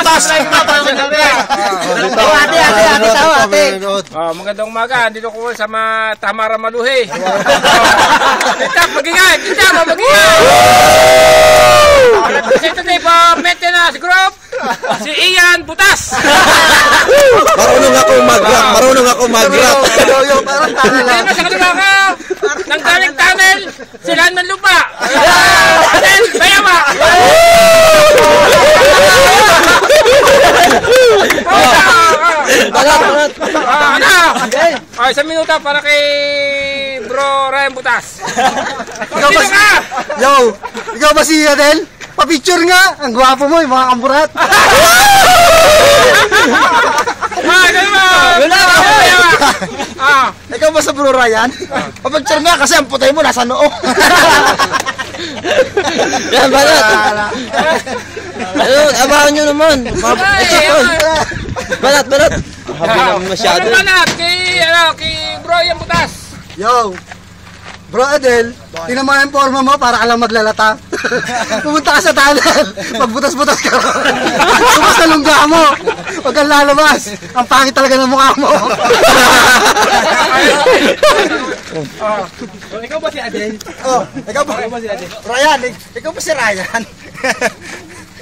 butas. Magandang umaga. Dito ko sa Tamara Maluhi. Kita, magingay. Kita, magingay. Ito tayo po, maintenance group. Si Ian Butas. Marunong ako mag-rap. Ano sa kanila ka? Nang galing tunnel, silahan man lupa. Tunnel, bayama. Ay, isang minuto para kay Bro Ryan Butas. Ikaw ba si Adel? Pa-picture nga! Ang gwapo mo, yung mga kamburat! Ikaw ba sa Bro Ryan? Pa-picture nga kasi ang putay mo nasa noo! Yan, banat! Ayun, abangan nyo naman! Banat! Habi naman masyado. Ano banat? Kay Bro Ryan Butas. Yo! Bro Adel, tingnan mo yung forma mo para ka lang maglalata. Pumunta ka sa tunnel, magbutas-butas ka. Tumas na lungga mo. Huwag kang lalabas. Ang pangit talaga ng mukha mo. Ikaw ba si Adel? Ikaw ba si Adel? Ryan, ikaw ba si Ryan?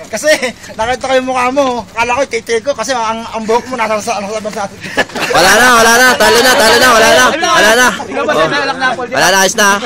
Kasi nakita ko yung mukha mo, akala ko titi ko kasi ang buhok mo nasa Wala na, talo na, wala na. Wala na, ayos na.